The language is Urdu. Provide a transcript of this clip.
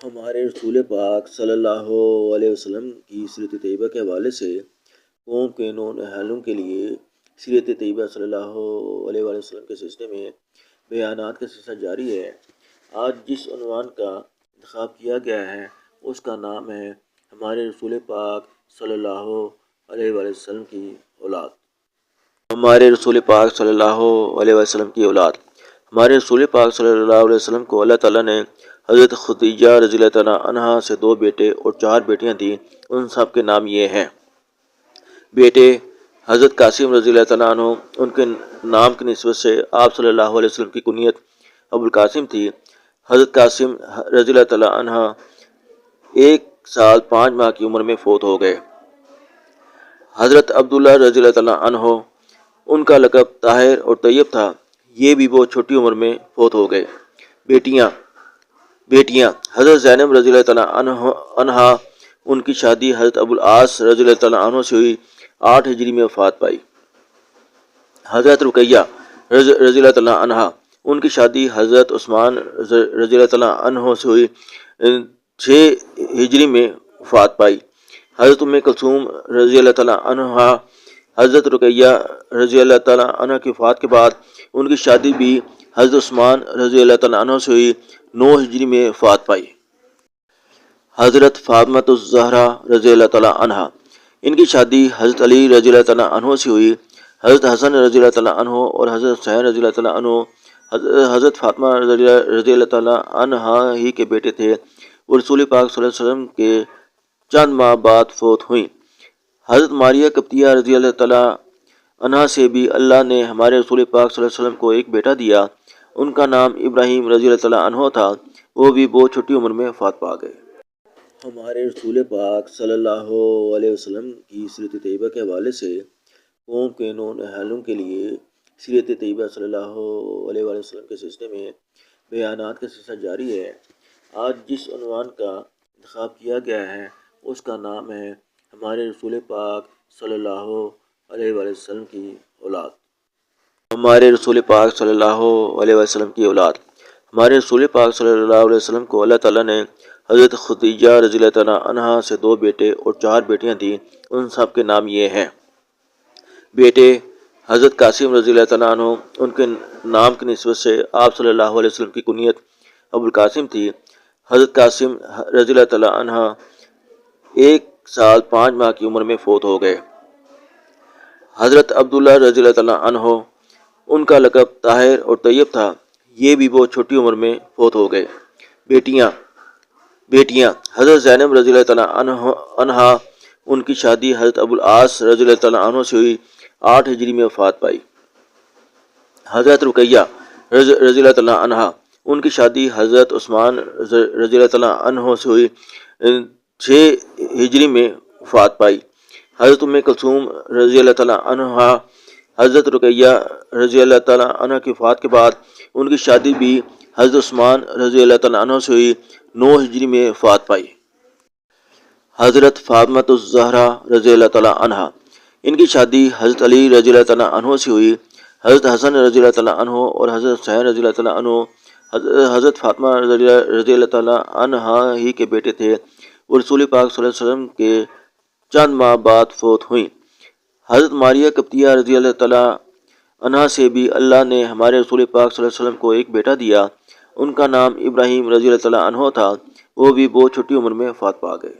ہمارے رسول پاک صلی اللہ علیہ وسلم کی سیرت طیبہ کے حوالے سے قوم کے نونہالوں کے لیے سیرت طیبہ صلی اللہ علیہ وسلم کے سلسلے میں بیانات کا سلسلہ جاری ہے۔ آج جس عنوان کا انتخاب کیا گیا ہے اس کا نام ہے ہمارے رسول پاک صلی اللہ علیہ وسلم کی اولاد۔ ہمارے رسول پاک صلی اللہ علیہ وسلم کی اولاد۔ ہمارے رسول پاک صلی اللہ علیہ وسلم کو اللہ تعالیٰ نے حضرت خدیجہ رضی اللہ تعالیٰ عنہا سے 2 بیٹے اور 4 بیٹیاں دیں۔ ان سب کے نام یہ ہیں: بیٹے حضرت قاسم رضی اللہ تعالیٰ عنہ، ان کے نام کی نسبت سے آپ صلی اللہ علیہ وسلم کی کنیت ابو القاسم تھی۔ حضرت قاسم رضی اللہ تعالیٰ عنہ 1 سال 5 ماہ کی عمر میں فوت ہو گئے۔ حضرت عبداللہ رضی اللہ تعالیٰ عنہ، ان کا لقب طاہر اور طیب تھا، یہ بھی بہت چھوٹی عمر میں فوت ہو گئے۔ بیٹیاں حضرت زینب رضی اللہ تعالیٰ عنہا، ان کی شادی حضرت ابو العاص رضی اللہ تعالیٰ عنہ سے ہوئی، 8 ہجری میں وفات پائی۔ حضرت رقیہ رضی اللہ تعالیٰ عنہا، ان کی شادی حضرت عثمان رضی اللہ تعالیٰ عنہ سے ہوئی، 6 ہجری میں وفات پائی۔ حضرت ام کلثوم رضی اللہ تعالیٰ عنہا، حضرت رقیہ رضی اللہ تعالیٰ عنہ کی وفات کے بعد ان کی شادی بھی حضرت عثمان رضی اللہ تعالیٰ عنہ سے ہوئی، 9 ہجری میں وفات پائی۔ حضرت فاطمہ الزہرا رضی اللہ تعالیٰ عنہا، ان کی شادی حضرت علی رضی اللہ تعالیٰ عنہ سے ہوئی۔ حضرت حسن رضی اللہ تعالیٰ عنہ اور حضرت حسین رضی اللہ تعالیٰ عنہ حضرت فاطمہ رضی اللہ تعالیٰ عنہا ہی کے بیٹے تھے۔ وہ رسول پاک صلی اللہ علیہ وسلم کے چند ماہ بعد فوت ہوئیں۔ حضرت ماریہ قبطیہ رضی اللہ تعالیٰ عنہا سے بھی اللہ نے ہمارے رسول پاک صلی اللہ علیہ وسلم کو ایک بیٹا دیا۔ ان کا نام ابراہیم رضی اللہ تعالیٰ عنہ تھا، وہ بھی بہت چھوٹی عمر میں وفات پا گئے۔ ہمارے رسول پاک صلی اللہ علیہ وسلم کی سیرت طیبہ کے حوالے سے قوم کے نونہالوں کے لیے سیرت طیبہ صلی اللہ علیہ وسلم کے سلسلے میں بیانات کا سلسلہ جاری ہے۔ آج جس عنوان کا انتخاب کیا گیا ہے اس کا نام ہے ہمارے رسول پاک صلی اللہ علیہ وسلم کی اولاد۔ ہمارے رسول پاک صلی اللہ علیہ وسلم کی اولاد۔ ہمارے رسول پاک صلی اللہ علیہ وسلم کو اللہ تعالیٰ نے حضرت خدیجہ رضی اللہ تعالیٰ عنہا سے 2 بیٹے اور 4 بیٹیاں دیں۔ ان سب کے نام یہ ہیں: بیٹے حضرت قاسم رضی اللہ تعالیٰ عنہ، ان کے نام کی نسبت سے آپ صلی اللہ علیہ وسلم کی کنیت ابو القاسم تھی۔ حضرت قاسم رضی اللہ تعالیٰ عنہ 1 سال 5 ماہ کی عمر میں فوت ہو گئے۔ حضرت عبداللہ رضی اللہ تعالیٰ عنہ، ان کا لقب طاہر اور طیب تھا، یہ بھی بہت چھوٹی عمر میں فوت ہو گئے۔ بیٹیاں حضرت زینب رضی اللہ تعالیٰ عنہا، ان کی شادی حضرت ابو العاص رضی اللہ تعالیٰ عنہ سے ہوئی، 8 ہجری میں وفات پائی۔ حضرت رقیہ رضی اللہ تعالیٰ عنہا، ان کی شادی حضرت عثمان رضی اللہ تعالیٰ عنہ سے ہوئی، 6 ہجری میں وفات پائی۔ حضرت ام کلثوم رضی اللہ تعالیٰ عنہا، حضرت رقیہ رضی اللہ تعالیٰ عنہ کی وفات کے بعد ان کی شادی بھی حضرت عثمان رضی اللہ تعالیٰ عنہ سے ہوئی، 9 ہجری میں وفات پائی۔ حضرت فاطمہ الزہرا رضی اللہ تعالیٰ عنہا، ان کی شادی حضرت علی رضی اللہ تعالیٰ عنہ سے ہوئی۔ حضرت حسن رضی اللہ تعالیٰ عنہ اور حضرت حسین رضی اللہ تعالیٰ عنہ حضرت فاطمہ رضی اللہ تعالیٰ عنہا ہی کے بیٹے تھے۔ وہ رسول پاک صلی اللہ علیہ وسلم کے چند ماہ بعد فوت ہوئیں۔ حضرت ماریہ قبطیہ رضی اللہ تعالیٰ عنہا سے بھی اللہ نے ہمارے رسول پاک صلی اللہ علیہ وسلم کو ایک بیٹا دیا۔ ان کا نام ابراہیم رضی اللہ تعالیٰ عنہ تھا، وہ بھی بہت چھوٹی عمر میں وفات پا گئے۔